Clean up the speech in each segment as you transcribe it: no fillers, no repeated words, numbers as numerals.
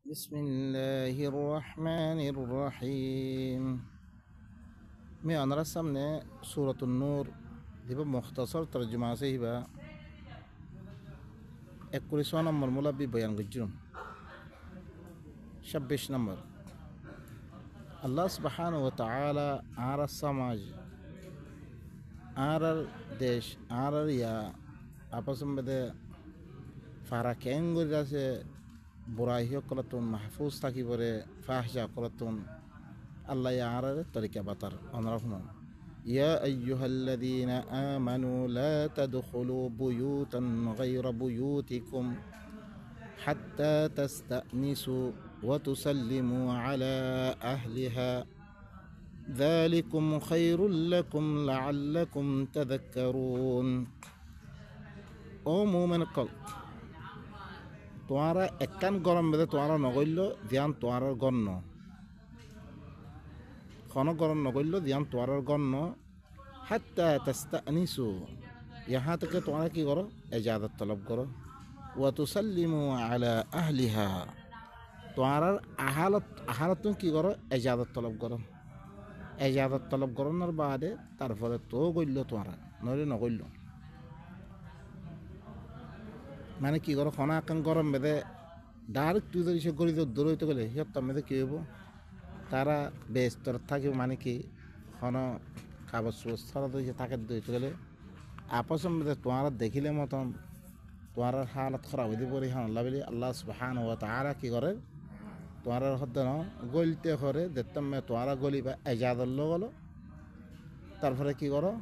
بسم الله الرحمن الرحيم. मैं अनरा सामने सूरत नूर दिबा मुख्तसर तर्जुमा से हिबा 21 नंबर मुला भी बयान गुजरूम 26 नंबर अल्लाह सुब्हानहु व तआला आरा समाज आरा देश आरा या आपस में दे फारा केंगुरा से बुराइयों कलतुन महफूज ताकि बरे फाहशा कलतुन अल्लाह या आरा तरीका बतर अनरा يا أيها الذين آمنوا لا تدخلوا بيوتا غير بيوتكم حتى تستأنسوا وتسلموا على أهلها ذلكم خير لكم لعلكم تذكرون. ও মুমিন কল তোমারা একখান গরম বেদে তোমারা নগৈল ধ্যান তোমার গণ্য খন গরম নগৈল ধ্যান তোমার গণ্য হাত্তা তাস্তানিসু यहाँ तक तुम्हारा की करो इजाज़त तलब करो व तुसल्लिमु अला अहलिहा तुम्हारा आहालत की करो इजाज़त तलब करो नर बादे तारफरे तो गइल्लो तुम्हारा नरे न गइल्लो माने की करो खाना कान गरम बेदे डायरेक्ट तुई जरी से गरि दर हইতে গেলে হিয়ত মেদে কি হইব তারা বেস্তর থাকে মানে কি খানা খাবার সুস্থরা তো থাকে হইতে গেলে आपस में तुम्हारा देखिले मतन तुम्हारा हालत खराब हो पड़े हाँ लबली अल्लाह सुब्हानहु व तआला की करे तुम्हारा हद न गलते करे देखतम में तुम्हारा गली बा इजाजत लो गलो तारपरे की करो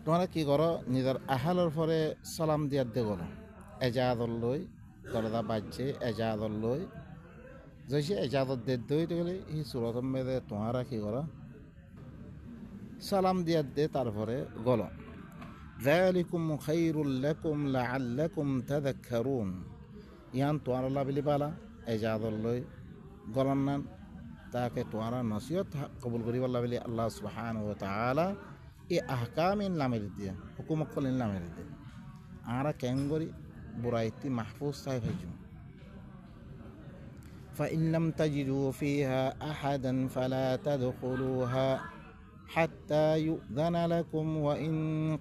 तुम्हारा की करो निजर आहालर परे सलाम दिया दे गलो इजाजत लई दरदा बाजছে इजाजत लई जैसे इजाजत दे दो तो गले ये सूरत में दे तुम्हारा की करो सलाम दिया दे तारपरे गलो ذلكم خير لكم لعلكم تذكرون यान तुम्हारा लाबिली बाला इजाजत लई गलनन ताकि तुम्हारा नसीहत कबूल करी वाला बिली अल्लाह सुब्हानहु व तआला ये अहकाम इन लामेर दिया हुकुम कल इन लामेर दिया आरा केंगोरी बुराइती महफूज साहिब है जो فإن لم تجدوا فيها أحدا فلا تدخلوها حتى يؤذن لكم وإن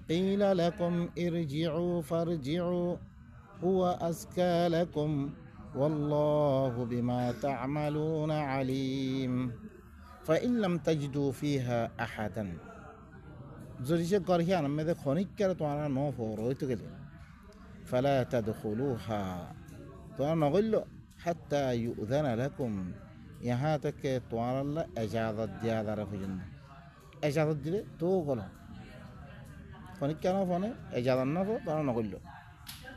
قيل لكم ارجعوا فارجعوا هو أزكى لكم والله بما تعملون عليم. فإن لم تجدوا فيها أحدا زريشة قرية نمذ خونيك كرة توانا نوفو رويتو كده فلا تدخلوها توانا نغلو حتى يؤذن لكم यहाँ तक के तुम्हारा इजाज़त दिया रखो जन्म इजाज़त दिले तो गलो फोन क्या ना फोन इजाज़त ना फो तो ना गलो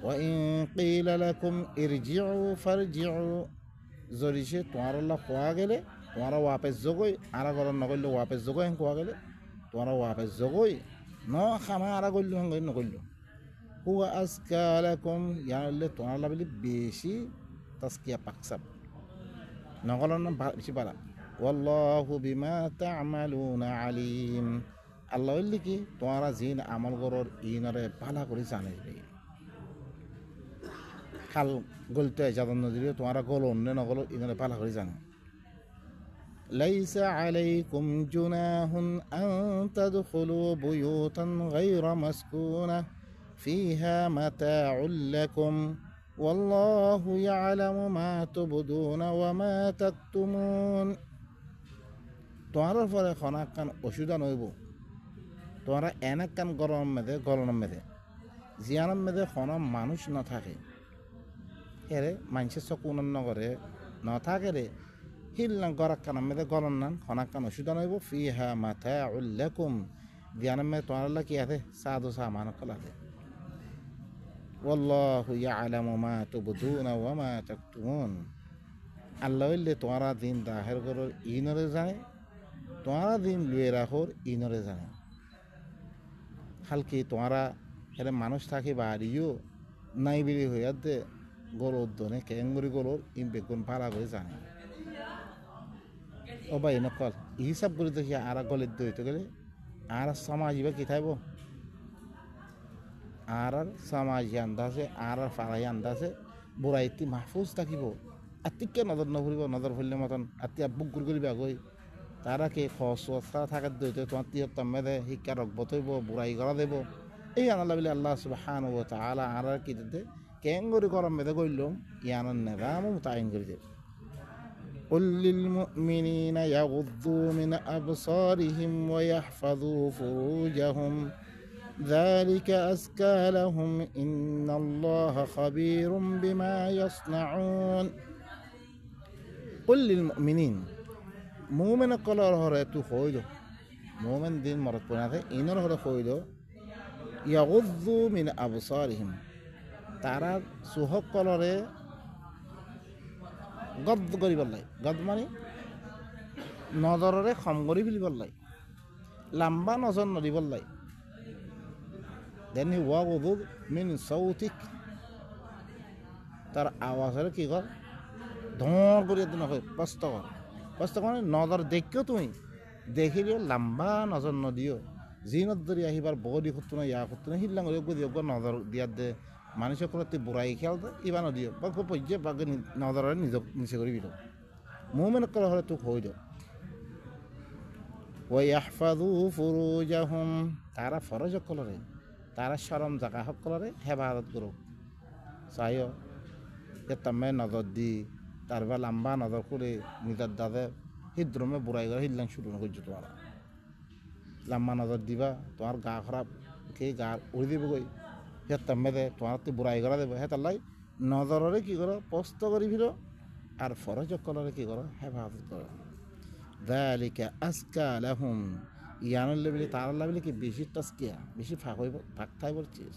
وإن قيل لكم ارجعوا فارجعوا जरिशे तुम्हारा ला खुआ गेले तुम्हारा वापस जगोई आरा गलो ना गलो वापस जगोई हम खुआ गेले तुम्हारा वापस जगोई ना खाना आरा गलो हम गलो ना गलो हुआ अस्का लकुम यार ले तुम्हारा ला बिली बेशी तस्किया पक्सब नगलन बेशी बाला वल्लाहु बिमा तामालूना अलीम अल्लाह इल्ली की तुम्हारा जीन अमल करोर इनरे पाला करी जाने भी हाल गलते इजाज़त न दिले तुम्हारा गलो न गलो इनरे पाला करी जाने ليس عليكم جناح أن تدخلوا بيوتا غير مسكونة فيها متاع لكم والله يعلم ما تبدون وما تكتمون. तुम्हारा फरे खाना कान अशुदा नइबो तुम्हारा एना कान गरम में दे जियानम में दे खाना मानुष न थाके एरे मानसे सकुन नगरे न थाके रे हिलना गरक कान में दे गलन नन खाना कान अशुदा नइबो फीहा मताउल लकुम जियानम में तुम्हारा ला की आथे साधु सामान कला दे والله يعلم ما تبدون وما تكتمون अल्लाह इल्ले तुम्हारा दिन दाहिर करो इनरे जाने तुम्हारा दिन लुए राखोर इनरे जाने हल्की तुम्हारा हेरे मानुष थाके बाड़ियो नाई बिली हो यादे गोलो दोने केंगुरी गोलो इन बेगुन पाला करे जाने ओ भाई नकल ये सब गुरी देखिए आरा गोले दो तो गले आरा समाज इबा किताबो আর সামাজি আন্দাজে আর ফারাই আন্দাজে বুড়াইতি মাহফুজ থাকিব আত্মিককে নজর নভরিব নজর ফেললে মতন আত্মি বুক গুড় করিবা গই তারা কে খসা থাকার দইতে তোমার তিয়াত্তর মেদে শিক্ষা রকবত হইব বুড়াই করা দেব এই আনাল্লা বলে আল্লাহ সুবহানাহু ওয়া তাআলা আর কি দিতে কেঙ্গরি গরম মেদে কইলাম ইয়ানোর নেবামও মোতায়েন করে দেব قل للمؤمنين يغضوا من أبصارهم ويحفظوا فروجهم ذلك أزكى لهم إن الله خبير بما يصنعون قل للمؤمنين مؤمن قال هرأتو خويدو مؤمن دين مرت بناته إن هرأ خويدو يغضوا من أبصارهم তারা সুহক কলরে গদ করি বললাই গদ মানে নজরে খম করি ফেলি বললাই লম্বা নজর নদী বললাই দেন ওয়াগদু মিন সাউতিক তার আওয়াজের কি কর ধর করে দিন হয় স্পষ্ট মানে নজর দেখিও তুমি দেখিলেও লম্বা নজর নদিও যি নদী আহিবার বগদি করতো না ইয়া করতো না হিল্লাং দিও নজর দিয়ার দে মানুষের কোনো বুড়াই খেয়াল দে ইবা নদিও বা পর্যায়ে বাগে নজরে নিজক নিচে করি বিল মুমিন কল হলে তোক হই দিও ওয়াহফাযু ফুরুজাহুম তারা ফরজ কলরে তারা শরম জাগা সকলরে হেফাজত করুক চাইও যে তুমি নজর দি তারপর লম্বা নজর করে নিজের দাদে হৃদ্রমে বুড়াই করে হিল্লাং শুরু করছো তোমার লম্বা নজর দিবা তোমার গা খারাপ কে গা উড়ি দিব গই সে তুমি দে তোমার তো বুড়াই করা দেবো হে তার নজরে কি করো স্পষ্ট করি ফিরো আর ফরজ কলরে কি করো হেফাজত করো যালিকা আজকা লাহুম ইয়ানুল লেবিলি তার লেবিলি কি বেশি তাসকিয়া বেশি ফাঁক থাই বলছিস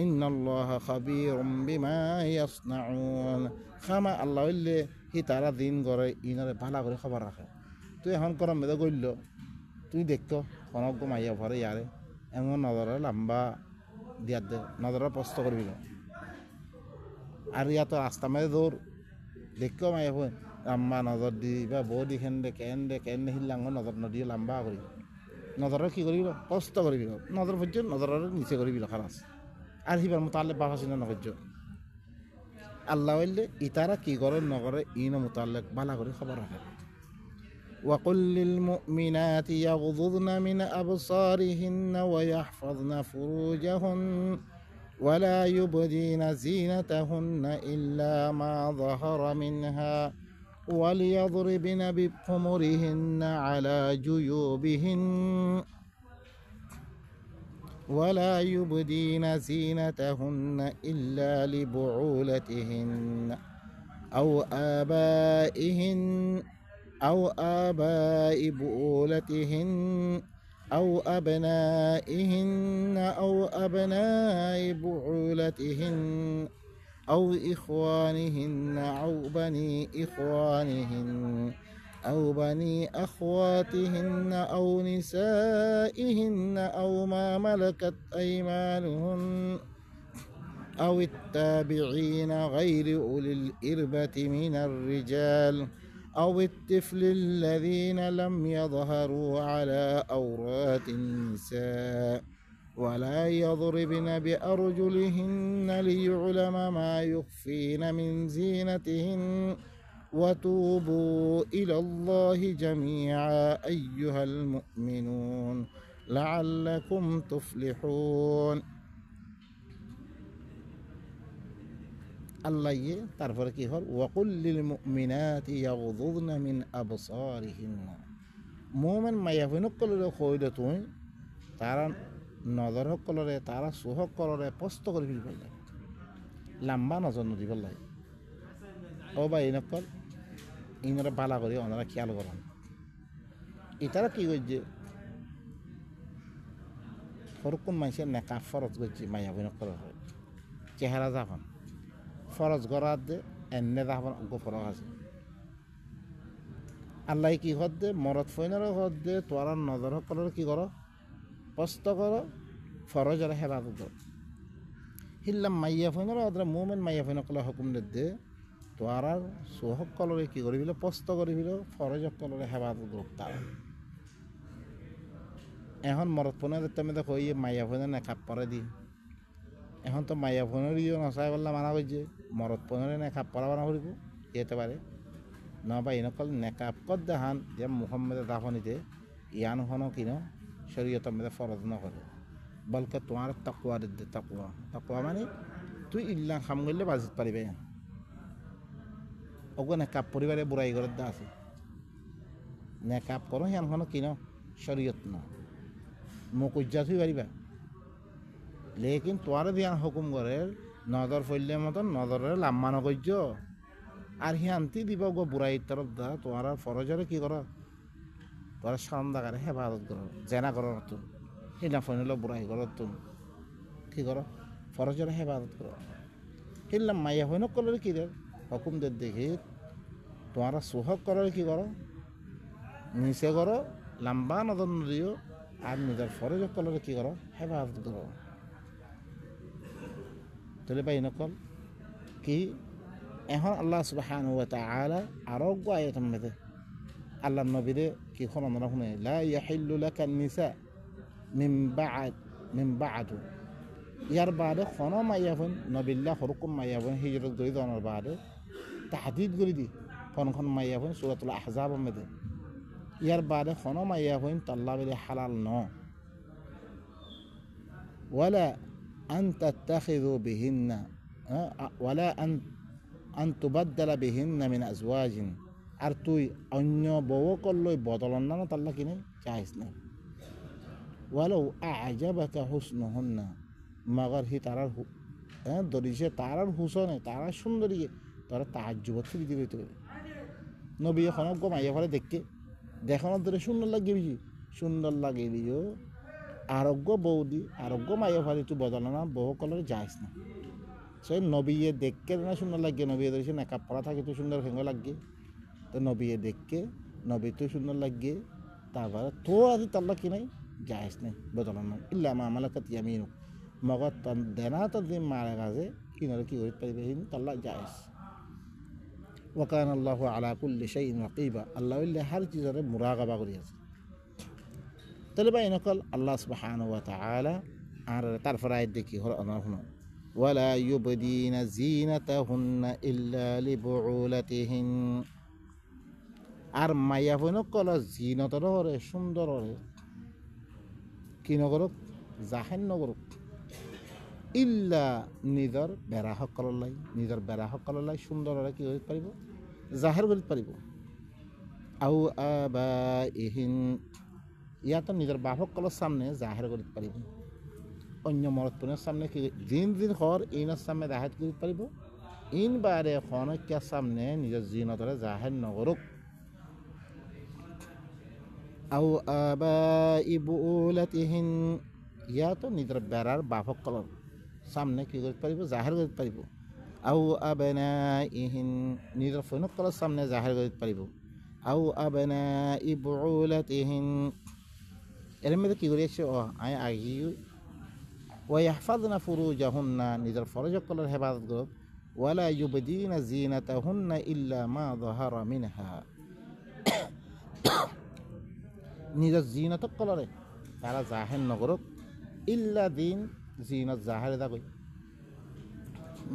ইন্নাল্লাহা খাবীরুম বিমা ইয়াসনাউন খামা আল্লাহ হইলে হি তারা দিন করে ইনরে ভালো করে খবর রাখে তুই এখন করম মেদে গইল তুই দেখতো কনক মাইয়া ভরে ইয়ারে এমন নজরে লম্বা দিয়ার দে নজরে প্রস্ত করবি না আর ইয়াতো রাস্তা মেদে দৌড় দেখো মাইয়া ভয় লম্বা নজর দি বা বউ দি কেন হিল্লাঙ্গ নজর নদী লম্বা করি নজরে কি করবি প্রস্ত করবি নজর পর্যন্ত নজরের নিচে করবি খালাস আর হিবার মোতাল্লে বাফাসিনা নকর্য আল্লাহ হইলে ইতারা কি করে নগরে ইন মোতাল্লেক বালা করে খবর রাখে وقل للمؤمنات يغضضن من أبصارهن ويحفظن فروجهن ولا يبدين زينتهن إلا ما ظهر منها وليضربن بخمرهن على جيوبهن ولا يبدين زينتهن إلا لبعولتهن أو آبائهن أو آباء بؤولتهن أو أبنائهن أو أبناء بعولتهن أو إخوانهن أو بني إخوانهن أو بني أخواتهن أو نسائهن أو ما ملكت أيمانهن أو التابعين غير أولي الإربة من الرجال أو الطفل الذين لم يظهروا على عورات النساء ولا يضربن بأرجلهن ليعلم ما يخفين من زينتهن وتوبوا إلى الله جميعا أيها المؤمنون لعلكم تفلحون আল্লাহ তারপরে কি হল ওয়াকুল লিল মুমিনাতি ইয়াগযুযনা মিন আবসারিহিন্না মুমিন মাইয়াফিনক কলরে কইলে তুই তারা নজর কলরে তারা সুহক কলরে প্রস্ত করে ফিল পাইলে লম্বা নজর নদী পাল্লাই ও বা ইনকল ইনরা বালা করে ওনারা খেয়াল করেন ইতারা কি করছে ফরকুন মানুষের নেকা ফরজ করছে মাইয়াফিনক কলরে চেহারা যাখন ফরজ করার দে এনে যাখন অজ্ঞ ফরক আছে আল্লাহ কি হদ দে মরদ ফইনারও হদ দে তোয়ার নজর কলর কি করো প্রস্ত করো ফরজের হেফাজত করো হিল্লাম মাইয়া ফইনারও হদ মুমিন মাইয়া ফইন কলে হুকুম দে তোয়ার সোহক কলরে কি করিবিল প্রস্ত করিবিল ফরজ কলরে হেফাজত করো তার এখন মরদ ফইনা দেখতে আমি দেখো মাইয়া ফইনা নেকাপ পরে দি এখন তো মাইয়া ফোনেরও নচাই বললাম মানা করছে মরদ ফোনেরে নেকাপ পরা বানা করিব যেতে পারে নবা ইনকল নেকাপ কত দেখান যে মুহাম্মদে দাফনিতে ইয়ান হন কিনো শরীয়ত মেয়েদের ফরজ নকরে বলকে তোমার তাকুয়া দে তাকুয়া তাকুয়া মানে তুই ইল্লা খাম করলে বাজিত পারিবে ওগো নেকাপ পরিবারে বুড়াই ঘরের দা আছে নেকাপ করো হিয়ান হন কিনো শরীয়ত না মুখ উজ্জা থুই পারিবা লেকিন তোমার ধ্যান হুকুম করে নজর ফেললে মতন নজরের লাম্মা নগর্য আর হিয়ান্তি দিব গো বুড়াই তরফ দা তোমার ফরজরে কি করো তোমার সান্দাকারে হেফাজত করো জেনা করো নতুন হিনা ফেনলো বুড়াই করো নতুন কি করো ফরজরে হেফাজত করো হিলাম মাইয়া হইন করলে কি রে হুকুম দে দেখি তোমার সোহক করার কি করো নিচে করো লাম্বা নজর নদিও আর নিজের ফরজ করলে কি করো হেফাজত করো তাহলে পাই নকল কি এখন আল্লাহ সুবহানাহু ওয়া তাআলা আরোগ্য আয়াতের মধ্যে আল্লাহ নবীরে কি খনন শুনে লা ইয়াহিল্লু লাকা নিসা মিন বা'দু ইয়ার বাদে খন মাইয়াফুন নবিল্লাহ হরকুম মাইয়াফুন হিজরত গরি দনার বাদে তাহদিদ করে দি খন মাইয়াফুন সূরাতুল আহজাবের মধ্যে ইয়ার বাদে খন মাইয়াফুন তাল্লা বিলে হালাল ন ওয়ালা আন তাত্তাখিযু বিহিন্না ওয়ালা আন তুবাদ্দালা বিহিন্না মিন আজওয়াজিন আর তুই অন্য বউকলৈ বদলন না তাল্লা কিনে চাইছ না ওয়ালাউ আ'জাবাকা হুসনুহুন্না মাগার হি তারার দরিছে তারার হুসনে তারার সুন্দরীকে তারা তাহাজ্জুবত ফিরি দিতে পারে নবী এখন গো মাইয়া ফলে দেখকে দেখানোর ধরে সুন্দর লাগে বেশি সুন্দর লাগে দিও আরোগ্য বৌদি আরোগ্য মাইয়া ফলে তুই বদল না বউকলৈ যাইছ না সেই নবীয়ে দেখকে না সুন্দর লাগে নবী ধরেছে মেকআপ করা থাকে তো সুন্দর ভেঙে লাগে তো নবীয়ে দেখকে নবী তো সুন্দর লাগে তারপরে তো আজি তাল্লা কি নাই যাইস নাই বদলান নাই ইল্লা মা মালাকাত ইয়ামিনু মগত দেনা তো দিন মারা গাছে কিনারে কি হইতে পারবে তাল্লা যাইস ওয়াকান আল্লাহু আলা কুল্লি শাইইন রাকিবা আল্লাহ ইল্লা হার চিজরে মুরাকাবা করি আছে তাহলে ভাই নকল আল্লাহ সুবহানাহু ওয়া তাআলা আর তারপরে আয়াত দেখি হল আনার শুনো ولا يبدين زينتهن إلا لبعولتهن আর মাইয়া বইনক কল জিনতর হরে সুন্দর হরে কি নগরক জাহেন নগরক ইল্লা নিজর বেড়া সকললাই নিজর বেড়া সকললাই সুন্দর হরে কি করিতে পারিব জাহের করিতে পারিব আউ আবাইহিন ইয়াতো নিজর বাপ সকলের সামনে জাহের করিতে পারিব অন্য মরতপুরের সামনে কি দিন দিন হর ইনের সামনে জাহের করিতে পারিব ইন বারে খনকিয়ার সামনে নিজের জিনতরে জাহের নগরক আউ আবাই বুউলাতিহিন ইয়াতো নিজের বেড়ার বাপক কলর সামনে কি করিতে পারিব জাহের করিতে পারিব আউ আবনাইহিন নিজের ফৈনক কলর সামনে জাহের করিতে পারিব আউ আবনাই বুউলাতিহিন এর মধ্যে কি করিয়াছে আই আগি ওয়াহফাযনা ফুরুজাহুন্না নিজের ফরজ কলর হেফাজত করুক ওয়ালা ইউবদিনা জিনাতাহুন্না ইল্লা মা যাহারা মিনহা নিজের জিনত কলরে তারা জাহের নগরক ইল্লা দিন জিনত জাহের দা কই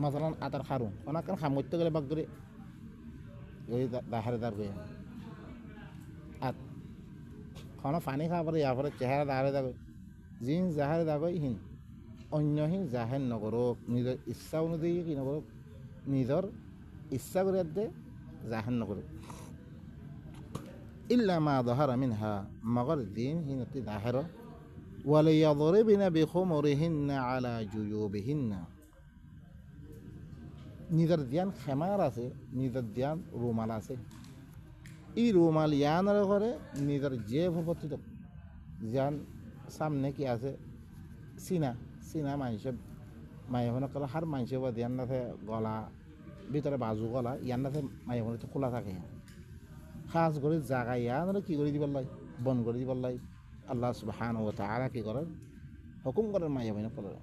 মাসালান আতার খারুন অনাকান খামতে গেলে বাগ করে ওই জাহের দার কই আত খানা পানি খাওয়া পরে ইয়ার চেহারা দাহারে দা কই জিন জাহের দা কই হিন অন্যহীন জাহের নগরক নিজের ইচ্ছা অনুযায়ী কি নগরক নিজের ইচ্ছা করে দে জাহের নগরক إلا ما ظهر منها مغر الدين هنا ظاهرة وليضربن بخمرهن على جيوبهن নিজার ধ্যান খেমার আছে নিজার ধ্যান রুমাল আছে এই রুমাল ইয়ানের ঘরে নিজার যে ভূপতিত ধ্যান সামনে কি আছে সিনা সিনা মানুষে মাইহনে কলা হার মানুষে বা ধ্যান নাথে গলা ভিতরে বাজু গলা ইয়ান নাথে মাইহনে তো খোলা থাকে খাস করে জাগা ইয়ান কি করে দিবার লাই বন করে দিবার লাই আল্লাহ সুবহানাহু ওয়া তাআলা কি করেন হুকুম করেন মাইহনে কলা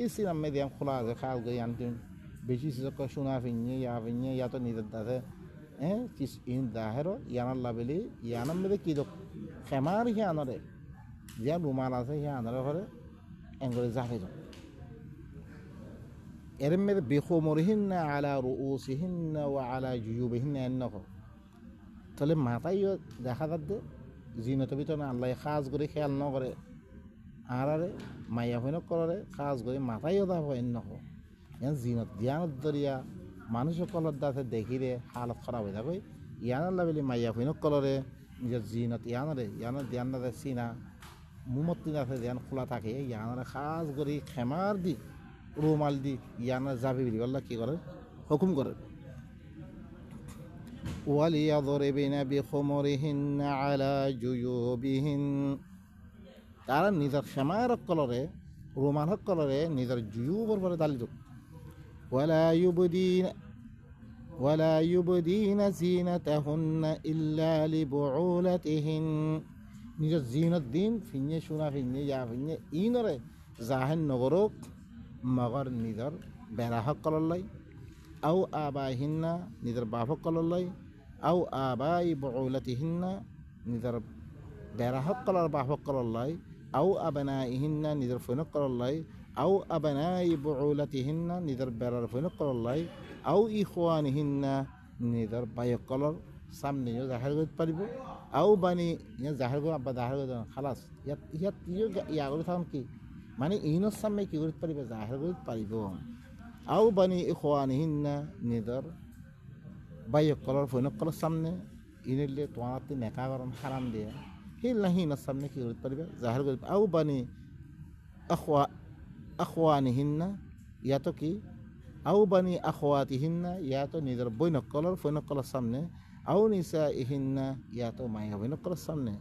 এই সিনা মে ধ্যান খোলা আছে খাস করে ইয়ান বেশি সোনা ফিনিয়ে ইয়া তো নিজের দাদে কিস ইন দাহেরো ইয়ানার লাভেলি ইয়ানার মেরে কি দোক খেমার হিয়ানরে যে রুমাল আছে হিয়ানরে ঘরে এঙ্গরে জাহে এর মধ্যে বিখুমুরিহিন্না আলা রুউসিহিন্না ওয়া আলা জুয়ুবিহিন্না এন্নক তাহলে মাথায়ও দেখা যাচ্ছে জিনতের ভিতরে আল্লাহ খাস করে খেয়াল নকরে আর আরে মাইয়া হইন করে খাস করে মাথায়ও দাব এন্নক জিনত ধ্যানত দরিয়া মানুষ কলর দাঁতে দেখিরে হালত খারাপ হয়ে থাকে ইয়ান আল্লাহ বলি মাইয়া হইন কলরে নিজের জিনত ইয়ানের ধ্যান দাঁতে চিনা মুমত্তি দাঁতে ধ্যান খোলা থাকে ইয়ানের খাস করে খেমার দি রুমাল দি ইয়ানের যাবি বলি আল্লাহ কী করে হুকুম করে ওয়ালিয়াদরিবিনা বিখুমুরিহিন্না আলা জুয়ুবিহিন তারা নিজের খেমার কলরে রুমাল কলরে নিজের জুয়ুবর পরে দালি দুক ولا يبدين زينتهن إلا لبعولتهن নিজের জিনত দিন ফিনে শোনা ফিনে যা ফিনে ইনরে জাহেন নগরক মগর নিজের বেড়াহক কললাই আও আবাহিন্না নিজের বাপক কললাই আও আবাই বউলাতিহিন্না নিজের বেড়াহক কলার বাপক কললাই আও আবানা ইহিন্না নিজের ফৈনক কললাই আও আবানাই বউলাতিহিন্না নিজের বেড়ার ফৈনক কললাই আও ইখওয়ানিহিন্না নিজের বায়ক কলর সামনেও জাহের করতে পারিব আও বানি জাহের করে আব্বা জাহের করে খালাস ইয়াত ইয়া করে থাকুন কি মানে ইনোর সামনে কি করতে পারিব জাহের করতে পারিব আও বানি ইখওয়ানিহিন্না নিজের বায়ক কলর ফৈনক কলর সামনে ইনিলে তোমার নেকা করন হারাম দিয়ে হিল হিনোর সামনে কি করতে পারিবে জাহের করতে আও বানি আখওয়ানিহিন্না ইয়াতো কি আও বানি আখওয়াতিহিন্না ইয়াতো নিজের বৈনক কলর ফৈনক কলর সামনে আও নিসা ইহিন্না ইয়াতো মায়া বৈনক কলর সামনে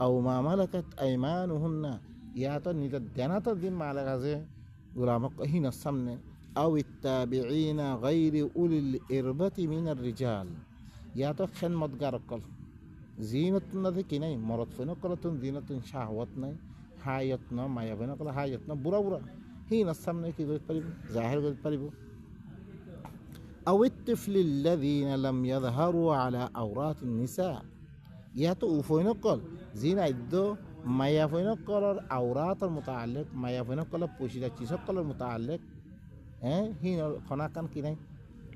আও মা মালাকাত আইমানুহুন্না ইয়াতো নিজের দেনাতো দিন মালাক আছে গোলামক হিনোর সামনে আও ইত্তাবিঈনা গায়রি উলিল ইরবাতি মিনার রিজাল ইয়াতো খেদমতগার কল জিনতুন না কি নাই মরদ ফৈনক কলতুন জিনতুন শাহওয়াত নাই হায়ত ন মায়া বৈনক কলর হায়ত ন বুড়া বুড়া হিনোর সামনে কি করতে পারিব জাহের করতে পারিব أو الطفل الذين لم يظهروا على عورات النساء ياتو فينقل زين عدو ما يفينقل العورات المتعلق ما يفينقل بوشيدا تشقل المتعلق هنا خنا كان كده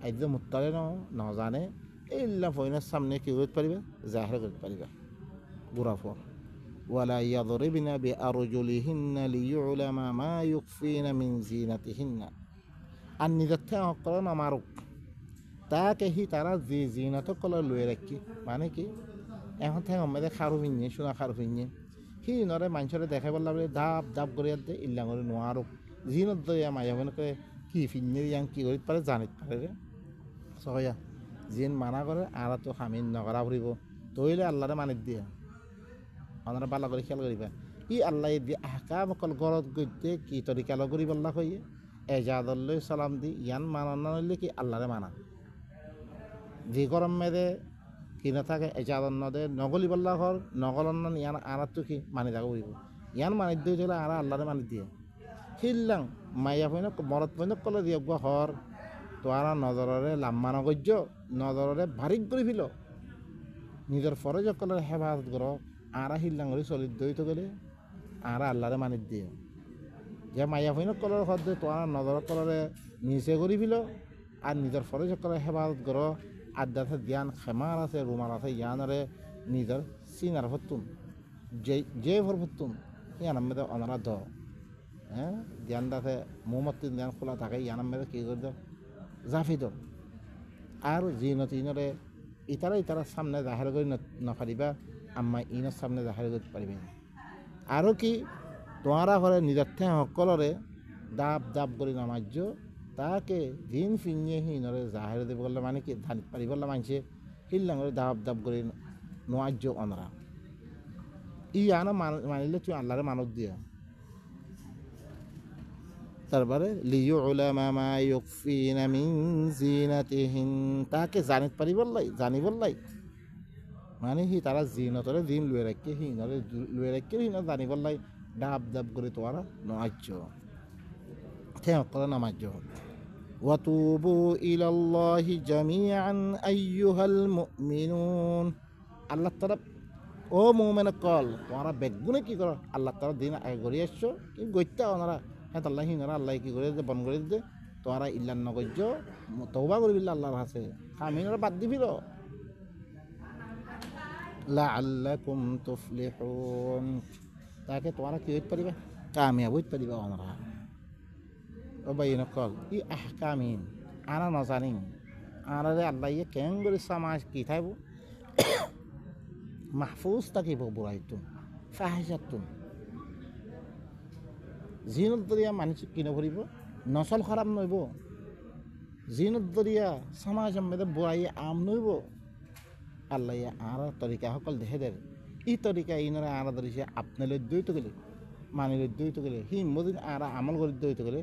عدو مطلع نازانه إلا فين السامنے کی ورد پریبا ظاہر ورد پریبا برافو ولا يضربن بأرجلهن ليعلم ما يخفين من زينتهن أن نذتها قرنا معروف তাকে হি তারা যে জিনত কলর লয়ে রাখি মানে কি এখন থেকে আমাদের খারু ফিনিয়ে সোনা খারু ফিনিয়ে হি নরে মানুষরে দেখাই বললা বলে দাপ দাপ করে দে ইল্লা করে নোয়ারো জিনত দয়া মায়া মনে করে কি ফিনিয়ে ইয়াং কি করি পারে জানিত পারে রে সহয়া জিন মানা করে আর তো হামিন নকরা ফুরিব তইলে আল্লাহরে মানি দিয়ে আপনারা ভালো করে খেয়াল করিবা ই আল্লাহ দিয়ে আহকাম অকল গরত গইতে কি তরিকা লগরি বললা কইয়ে এজাদল্লৈ সালাম দি ইয়ান মানা নইলে কি আল্লাহরে মানা যে গরম মেদে কিনা থাকে এজাদন নদে নগলি বল্লা ঘর নগলন ইয়ান আনাতো কি মানি থাকব ইয়ান মানি দিয়ে চলে আর আল্লাহরে মানি দিয়ে হিল্লাং মাইয়া ফইন মরত ফইন কলে দিয়ে গা হর তোয়ারা নজররে লাম্মা নগজ্য নজররে ভারিক করে ফিল নিজের ফরজ কলের হেফাজত কর আর হিল্লাং করে চলি দই তো গেলে আর আল্লাহরে মানি দিয়ে যে মাইয়া ফইন কলের হদ তোয়ারা নজর কলরে নিচে করে ফিল আর নিজের ফরজ কলের হেফাজত কর আদাতে ধ্যান খেমার আছে রুমাল আছে ইয়ানরে নিজের সিনার ভর্তুন যে ভর ভর্তুন ইয়ানার মেয়েদের অনারা দ হ্যাঁ ধ্যান দাতে মোমত্তিন ধ্যান খোলা থাকে ইয়ানার মেয়েদের কী করে দাও জাফি দাও আর জিনত ইনরে ইতারা সামনে জাহের করে নফারিবা আম্মা ইনের সামনে জাহের করতে পারিবে আরও কি তোমারা ঘরে নিজের ঠেঁ সকলরে দাব দাব করে নামাজ্য তাকে দিন ফিনিয়ে হিনরে জাহের দেব বললে মানে কি ধান পারি বললে মানছে হিল্লাং করে দাব দাব করে নোয়াজ্য অনরা ই আনা মানিলে তুই আল্লাহরে মানত দিয়া তারপরে লিউ উলামা মা ইউকফিনা মিন জিনাতিহিন তাকে জানিত পারি বললাই জানি বললাই মানে হি তারা জিনতরে দিন লুয়ে রাখকে হিনরে লুয়ে রাখকে হিনর জানি বললাই ডাব ডাব করে তোরা নামাজ্য ঠেঁ করে নামাজ্য وتوبوا إلى الله جميعا أيها المؤمنون আল্লাহ তাআলা ও মুমিন কল তোমরা বেগুনে কি করো আল্লাহ তাআলা দিন আগে গড়ি আসছো কি গইতা ওনারা হ্যাঁ আল্লাহ হিনারা আল্লাহ কি করে দে বন করে দে তোরা ইল্লান নগজ্য তওবা করবি আল্লাহর কাছে কামিনরা বাদ দিবিল লাআল্লাকুম তুফলিহুন তাকে তোরা কি হইতে পারিবে কামিয়াব হইতে পারিবে আমরা ও ভাই নকল ই আহকামিন আনা নজানি আনা রে আল্লাহ ইয়ে কেন করে সমাজ কি থাকব মাহফুজ থাকিব বুড়াইতুন ফাহিজাতুন জিনত দরিয়া মানুষ কিনে ভরিব নচল খারাপ নইব জিনত দরিয়া সমাজের মধ্যে বুড়াই আম নইব আল্লাহ আর তরিকা সকল দেখে দেয় ই তরিকা ইনারা আরা ধরিছে আপনার দইতে গেলে মানিলে দইতে গেলে হি মদিন আরা আমল করে দইতে গেলে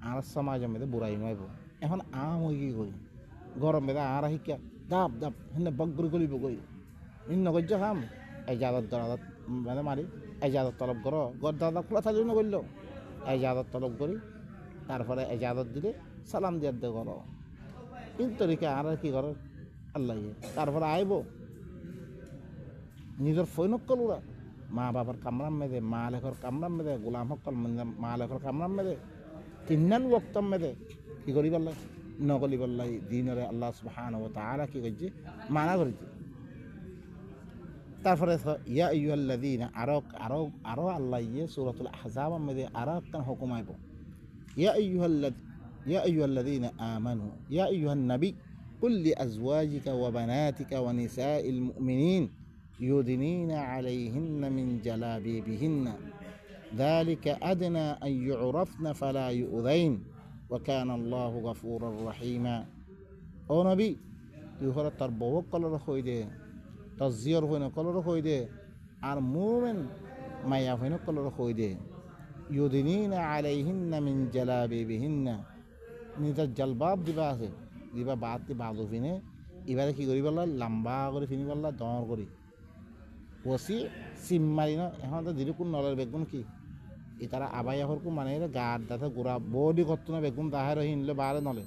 আর সমাজের মধ্যে বুড়াই নইব এখন আম হয়ে কি করি গরম বেদা আরা শিক্ষা দাপ দাপ হেন বগ্র গলিব গই ইন নগজ্য খাম এজাদত দরাদত মানে মারি এজাদত তলব কর গর দাদা খোলা থাকলে নগল্য এজাদত তলব করি তারপরে এজাদত দিলে সালাম দিয়ার দে করো ইন তরিকা আর কি কর আল্লাহ তারপরে আইব নিজের ফৈনকল ওরা মা বাবার কামরাম মেদে মা লেখর কামরাম মেদে গোলাম হকল মা লেখর কামরাম মেদে তিন্নান বক্তম মেদে কি করি পারলাই নকলি পারলাই দিনরে আল্লাহ সুবহানাহু ওয়া তাআলা কি করছে মানা করেছে তারপরে ইয়া আইয়ুহাল্লাযীনা আরো আল্লাহ ইয়ে সূরাতুল আহজাব মেদে আরো একটা হুকুম আইব ইয়া আইয়ুহাল্লাযীনা আমানু ইয়া আইয়ুহান নবী কুল লিআজওয়াজিকা ওয়া বানাতিকা ওয়া নিসাইল মুমিনিন يدنين عليهن من جلابيبهن ذلك أدنى أن يعرفن فلا يؤذين وكان الله غفورا رحيما أو نبي يخرى تربوك كل خويده تزير هنا كل خويده আর মুমিন মায়া হইন কল خويده يدنين عليهن من جلابيبهن নিজের জলবাব দিবা আছে দিবা বাতি বাজু ফিনে এবারে কি করি বললা লম্বা করে ফিনি বললা দর করি বসি সিম মারি না এখন তো দিরুকুন নলের বেগুন কি ই তারা আবাইয়া হরকু মানে গার দাঁতে গোড়া বডি করতো না বেগুন তাহার হিনলে বারে নলে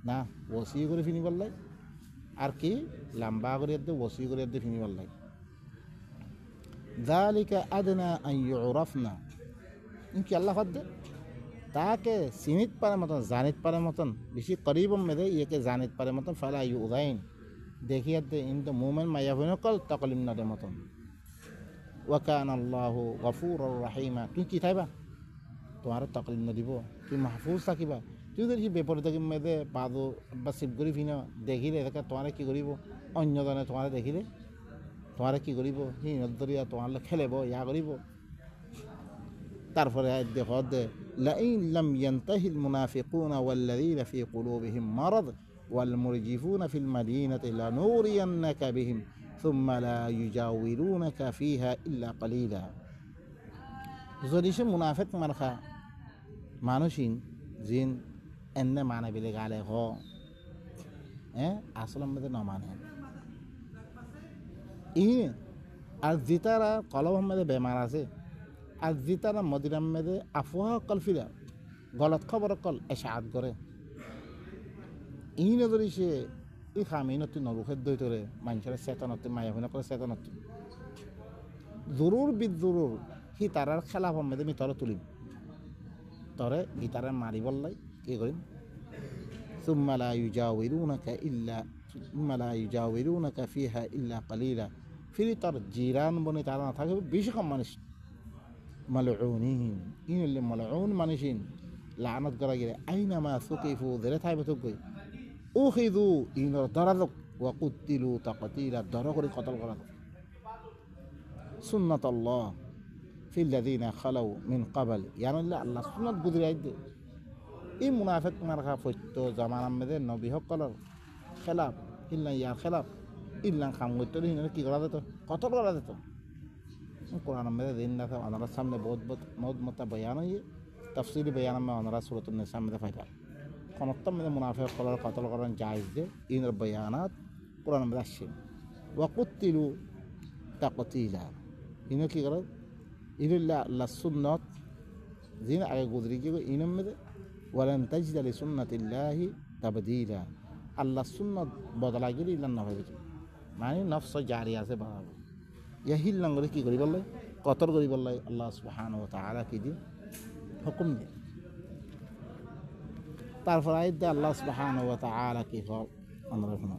না বসি করে ফিনি বললাই আর কি লম্বা করে বসি করে ফিনি বললাই যালিকা আদনা আন ইউরাফনা ইনকি আল্লাহ ফাদ্দে তাকে চিনিত পারে মতন জানিত পারে মতন বেশি করিবম মেদে ইয়েকে জানিত পারে মতন ফালা ইউদাইন দেখিয়াতে ইনতো মুমিন মায়া হইন কল তকলিম নদে মতন ওয়াকান আল্লাহু গফুরুর রহিমা তুই কি থাইবা তোমার তকলিম নদিব তুই মাহফুজ থাকিবা তুই যদি বিপরীত মেদে বাদু বা শিব করি ফিন দেখিলে এটাকে তোমার কি করিব অন্যজনে তোমার দেখিলে তোমার কি করিব সি নদরিয়া তোমার খেলেব ইয়া করিব তারপরে দেখ দে লাইন লাম ইয়ানতাহিল মুনাফিকুনা ওয়াল্লাযীনা ফি কুলুবিহিম মারাদ ওয়াল মুরজিফুনা ফিল মাদিনাতি লানুরিয়ান্নাকা বিহিম সুম্মা লা ইউজাউরুনাকা ফিহা ইল্লা কালিলা যদি সে মুনাফিক মারখা মানুষিন জিন এনে মানে বিলে গালে হ আসলাম মধ্যে ন মানে ই আর জিতারা কলব মধ্যে বেমার আছে আর জিতারা মদিনার মধ্যে আফওয়া কল ফিরা গলত খবর কল এশাআত করে ই নজরি সে ই খামিনতি নরুখের দই তোরে মানুষের চেতনতি মায়া হইনা করে চেতনতি জরুর বিজরুর হি তারার খেলাফ মধ্যে মি তরে তুলিম তরে ই তারা মারি বললাই কি করিম সুম্মা লা ইউজাউরুনাকা ফিহা ইল্লা কালিলা ফিরি তার জিরান বনে তারা না থাকে বেশি কম মানুষ মালউনিন ইনলে মালউন মানুষিন লানত করা গেলে আইনামা সুকিফু ধরে থাইবে তো কই উখিযু ইনর দারাদক ওয়া কুতিলু তাকতিলা দর করে কতল করা সুন্নাতাল্লাহ ফিল লাযিনা খালাউ মিন ক্বাবল ইয়ানাল্লাহ আল্লাহ সুন্নাত গুজরাই দে এই মুনাফিক মারখা ফত্য জামানার মধ্যে নবী সকলের খেলাফ ইল্লা ইয়ার খেলাফ ইল্লা খাম করতে কি করা যেত কতল করা যেত কোরআন में दिन ना था हमारा सामने बहुत मतलब बयान है ये तफसीली बयान में हमारा सूरत निसा में फायदा खनत्तम में मुनाफिक कलर कत्ल करन जायज दे इन बयानात कुरान में आछे वकुतिलु तकतीला इन्हें की करो इल्ला ला सुन्नत जिन आगे गुजरी के इन में वलन तजिद लिसुन्नतिल्लाहि तबदीला अल्लाह सुन्नत बदला गेली इल्ला ना भाई माने नफ्स जारिया से बराबर यही लंगरे की करी बल्ले कतर करी बल्ले अल्लाह सुब्हानाहु व तआला की दी हुक्म दे তারপর আয়াত আল্লাহ সুবহানাহু ওয়া তাআলা কি কল আমরা শুনো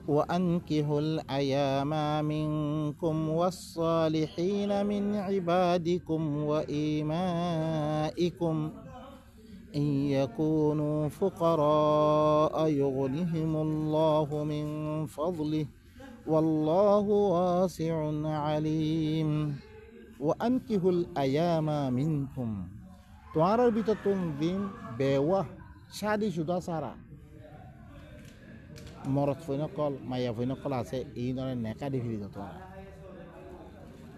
وأنكحوا الأيام منكم والصالحين من عبادكم وإمائكم إن يكونوا فقراء يغنهم الله من فضله والله واسع عليم وأنكحوا الأيام منكم তোমার ভিতর দিন বেওয়া শাদি শুধু সারা মরদ ফৈনকল মাইয়া ফৈনকল আছে এই ধরনের নেকা দেখি তোমার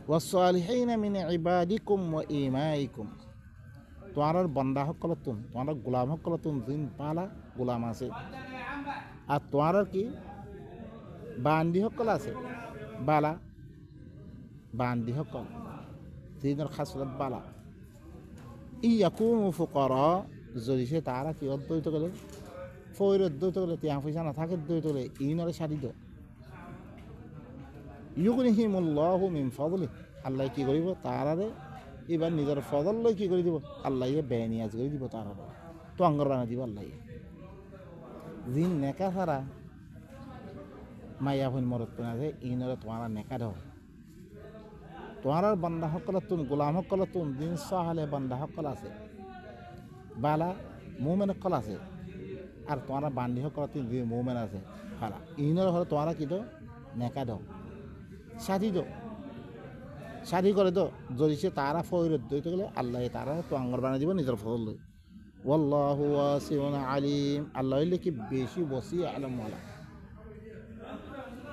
ওয়াসসালিহিনা মিন ইবাদিকুম ওয়া ইমাইকুম তোমার বান্দা সকল তোমার গোলাম সকল দিন পালা গোলাম আছে আর তোমার কি বান্দি সকল আছে বালা বান্দি সকল দিনের খাসলত বালা ইয়াকুমু ফুকারা যদি সে তারা কি অদ্বৈত গেলে ফৈরত দৈত গেলে তিয়া পয়সা না থাকে দৈত গেলে ইনরে সারি দো ইউগনিহিমুল্লাহু মিন ফাদলি আল্লাহ কি করিব তারারে এবার নিজের ফজল লই কি করে দিব আল্লাহ বেনিয়াজ করে দিব তারারে তো আঙ্গর বানা দিব আল্লাহ জিন নেকা ছাড়া মাইয়া হইন মরত পেনা যে ইনরে তোমার নেকা দাও তোমার বান্দা সকল তুম গোলাম সকল তুম দিন সাহালে বান্দা সকল আছে বালা মুমেন সকল আছে আর তোমার বান্দি সকল তুম মুমেন আছে বালা ইনর হলে তোমার কি দো নেকা দাও সাথী দো শাদি করে তো যদি সে তারা ফৈরত দইতে গেলে আল্লাহ তারা তো আঙ্গর বানিয়ে দিব নিজের ফজল লই ওয়াল্লাহু ওয়াসিউন আলিম আল্লাহ হইলে কি বেশি বসি আলম ওয়ালা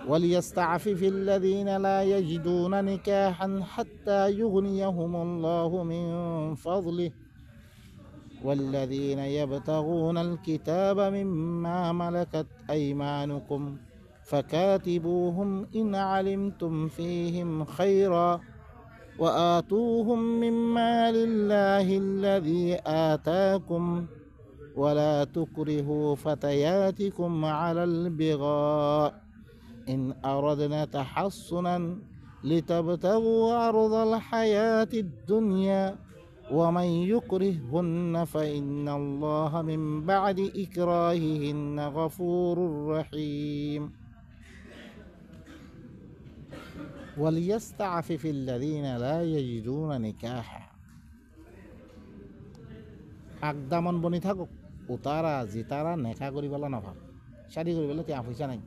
وليستعفف الذين لا يجدون نكاحا حتى يغنيهم الله من فضله والذين يبتغون الكتاب مما ملكت أيمانكم فكاتبوهم إن علمتم فيهم خيرا وآتوهم من مال الله الذي آتاكم ولا تكرهوا فتياتكم على البغاء إن أردنا تحصنا لتبتغوا عرض الحياة الدنيا ومن يكرههن فإن الله من بعد إكراههن غفور رحيم وليستعفف الذين لا يجدون نكاحا আকদামন বনি থাকুক উতারা জিতারা নেকা করি পেলা নভাব শাদি করি পেলে তিয়া পয়সা নাই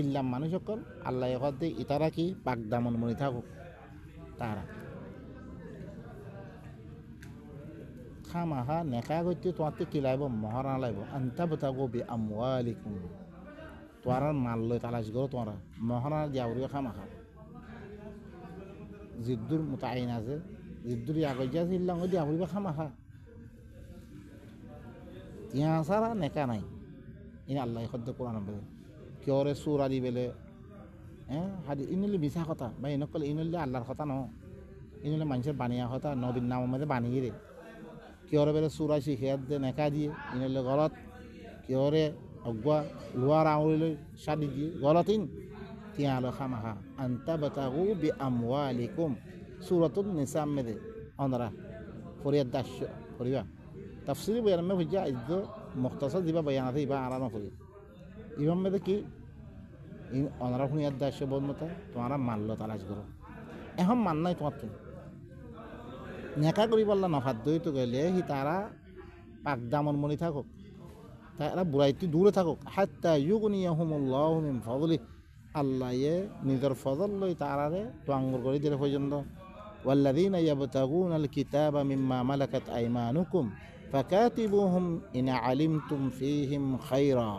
ইল্লাম মানুষ সকল আল্লাহ হতে ইতারা কি পাকদামন বনি থাকুক তারা খামাহা নেকা করতে তোমার কি লাইব মহারণা লাইব আন্তা বতাগো বি আমওয়ালিকুম তোমার মাল লই তালাশ করো তোমার মহারণা দিয়া উড়িয়ে খামাখা জিদ্দুর মোতায়েন আছে জিদ্দুর আগজা ইল্লাম দিয়া উড়িবে খামাখা তিয়া সারা নেকা নাই ইন আল্লাহ সদ্য কোরআন বলে কিয়রে চোরা দি বেলে হাদি ইনলে মিছা কথা বা ইনকলে ইনলে আল্লাহর কথা ন ইনলে মানুষের বানিয়া কথা নবীর নাম মধ্যে বানিয়ে দে কিয়রে বেলে চোরা শিখিয়াত দে নেকা দিয়ে ইনলে গলত কিয়রে অগুয়া লোয়ার আঙুলি সাদি দিয়ে গলতিন তিয়া আলো খামাখা আন্তা বাতাগু বি আমওয়ালিকুম সূরাতুন নিসা মেদে অনরা ফরিয়াদ দাস্য ফরিবা তাফসিরি বয়ান মে হইজা ইদ্দ মুখতাসার দিবা বয়ান আছে ইবা আরাম করি ইমাম মেদে কি ইন অনরা ফরিয়াদ দাস্য বলমতা তোমারা মানল তালাশ করো এখন মান নাই তোমার তুমি নেকা করি পারলা নফাত দই তো গেলে হি তারা পাকদামন মনি থাকুক তারা বুড়াইতে দূরে থাকুক হাত্তা ইউগনিয়াহুমুল্লাহু মিন ফাদলি আল্লাহ নিজের ফজল লই তারারে তো আঙ্গুর করে দিলে পর্যন্ত ওয়াল্লাযীনা ইয়াবতাগুনাল কিতাবা মিম্মা মালাকাত আইমানুকুম ফাকাতিবুহুম ইন আলিমতুম ফীহিম খায়রা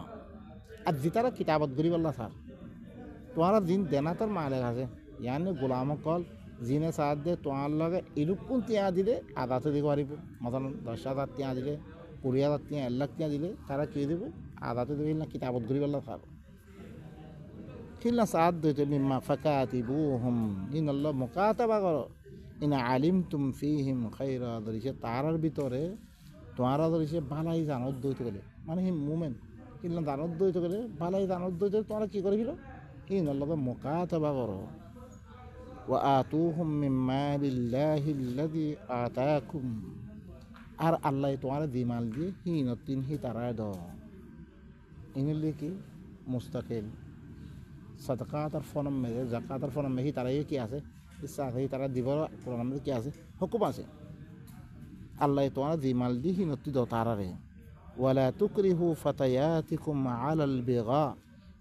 আর যেতারা কিতাবত গরিব আল্লাহ স্যার তোমার দিন দেনা তোর মালিক আছে ইয়ানি গোলাম কল জিনে সাথ দে তোমার লগে ইরুকুন তিয়া দিলে আদাতে দিতে পারিব মতন 10,000 তিয়া দিলে 20,000 তিয়া 1 লাখ তিয়া দিলে তারা কি দেবে আদাতে দেবে না কিতাবত গরিব আল্লাহ স্যার কিল্লা সাথ দিতে মিম্মা ফাকাতিবুহুম ইন আল্লাহ মুকাতাবা করো ইন আলিমতুম ফীহিম খায়রা দরিছে তারার ভিতরে তোমারা দরিছে ভালাই জানত দইতে গেলে মানে হি মুমেন্ট কিল্লা জানত দইতে গেলে ভালাই জানত দইতে তোমরা কি করে দিল ইন আল্লাহ মুকাতাবা করো ওয়া আতুহুম মিন মালিল্লাহিল্লাযী আতাকুম, আর আল্লাহ তোমার দি মাল দিয়ে হিনতিন হি তারা দ ইনলে কি মুস্তাকিল সদকাত আর ফনম মে জাকাত আর ফনম মে হি তারা কি আছে ইচ্ছা হি তারা দিব কোরআন মধ্যে কি আছে হুকুম আছে আল্লাহ তোমার দি মাল দিয়ে হিনতি দ তারারে ওয়ালা তুকরিহু ফাতায়াতিকুম আলাল বিগা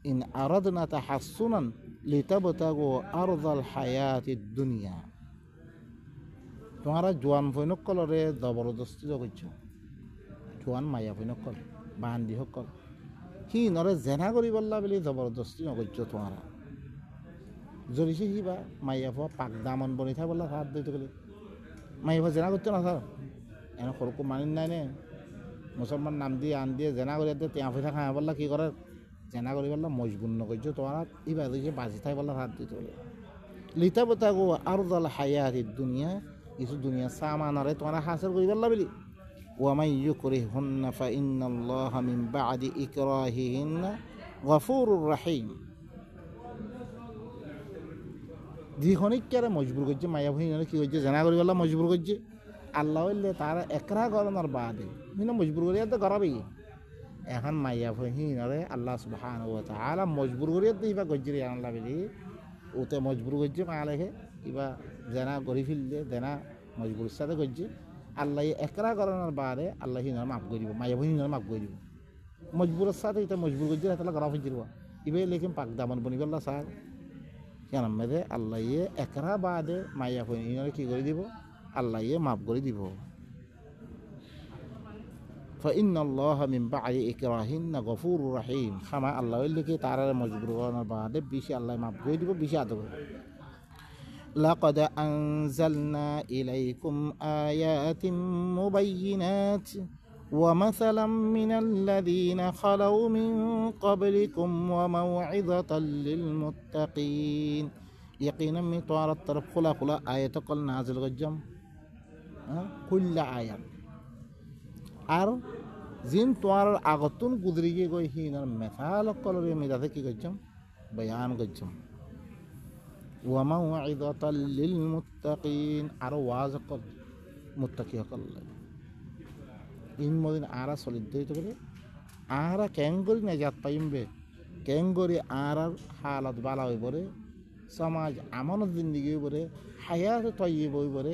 ইন আরাদনা তাহাসসুনান লিতাবতাগু আরদাল হায়াতিদ দুনিয়া। তোমারা জোয়ান ফৈনকলরে জবরদস্তি করছ, জোয়ান মাইয়া ফৈনকল বান্দি সকল সি নরে জেনা করি বললা বলে জবরদস্তি নকরছ। তোমারা জরিছে সি বা মাইয়া ফোয়া পাক দামন বনি থাক বললা হাত দিতে গেলে মাইয়া ফোয়া জেনা করছো না স্যার এনে সরকু মানিন নাই নে মুসলমান নাম দিয়ে আন দিয়ে জেনা করে দিয়ে টেঁয়া ফেথা খাই বললা কি করে জেনা করি বললা মজবুর নকরছ। তোমারা ইবা দিকে বাজি থাই বললা হাত দিতে গেলে লিতা বতাগো আরদাল হায়াতিদ দুনিয়া, কিছু দুনিয়া সামানারে তোমরা হাসিল করি পারলা বলি। ওয়ামাই ইউকরিহুন্না ফাইন্নাল্লাহা মিন বাদি ইকরাহিহিন্না গফুরুর রাহিম। যিখনিকারে মজবুর করছে মায়া ভূমিরে কি করছে জেনা করি পারলা মজবুর করছে আল্লাহ হইলে তারা একরা গরনার বাদে মিনা মজবুর করিয়া তো গরাবেই। এখন মাইয়া ভূমিরে আল্লাহ সুবহানাহু ওয়া তাআলা মজবুর করিয়া তো ইবা করছে আল্লাহ বলি ওতে মজবুর করছে মায়ালেখে ইবা জেনা গড়ি ফেললে জেনা মজবুরের সাথে করছে আল্লাহ একরা করানোর বাদে আল্লাহ হিনার মাফ করে দিব মায়া ভূমি হিনার মাফ করে দিব মজবুরের সাথে এটা মজবুর করছে তাহলে গড়া ফেলছিল ইবাই লেখিন পাক দামন বনি গেল স্যার কেন মেরে আল্লাহ একরা বাদে মাইয়া ভূমি হিনারে কী করে দিব আল্লাহ মাফ করে দিব। ফাইন্নাল্লাহা মিন বাদি ইকরাহিহিন্না গফুরুর রাহিম। খামা আল্লাহ লিখে তারা মজবুর করানোর বাদে বেশি আল্লাহ মাফ করে দিব বেশি আদর করে। লাকাদ আনজালনা ইলাইকুম আয়াতিন মুবাইয়িনাত ওয়া মাসালাম মিনাল্লাযীনা খালাউ মিন ক্বাবলিকুম ওয়া মাউইযাতাল লিল মুত্তাকিন। ইয়াকিনান আমি তোমার তরফ খোলা খোলা আয়াত কল নাজিল করলাম কুল্লা আয়াত আর জিন তোমার আগতুন গুজরি গিয়ে গই হিনার মেথাল কলরে মেজাতে কি করছম বয়ান করছম। ওয়া মাউইযাতাল লিল মুত্তাকিন আর ওয়াজ কল মুত্তাকি সকল ইন মদিন আরা সলিদ হইতে পারে আরা ক্যাঙ্গরি নাজাত পাইমবে ক্যাঙ্গরি আর হালত বালা হয়ে পড়ে সমাজ আমানত জিন্দিগি পড়ে হায়াত তৈব হয়ে পড়ে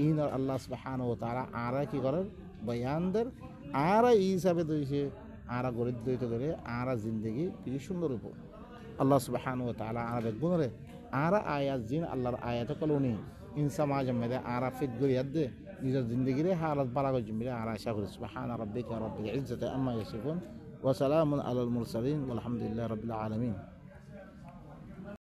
ইনার আল্লাহ সুবহানাহু ওয়া তাআলা আরা কি করে বয়ানদের আরা এই হিসাবে দিয়েছে আরা গরিব দইত করে আরা জিন্দগি কিছু সুন্দর উপর আল্লাহ সুবহানাহু ওয়া তাআলা আরা গুণরে আরা আয়াত জিন আল্লাহর আয়াত কলনি ইন সমাজ মেদে আরা ফিট গরিয়াদ দে নিজের জিন্দগিরে হালত বালা গজমিরে আরা আশা করি সুবহান রাব্বিকা রাব্বিল ইজ্জাতি আম্মা ইয়াসিফুন ওয়া সালামুন আলাল মুরসালিন ওয়ালহামদুলিল্লাহি রাব্বিল আলামিন।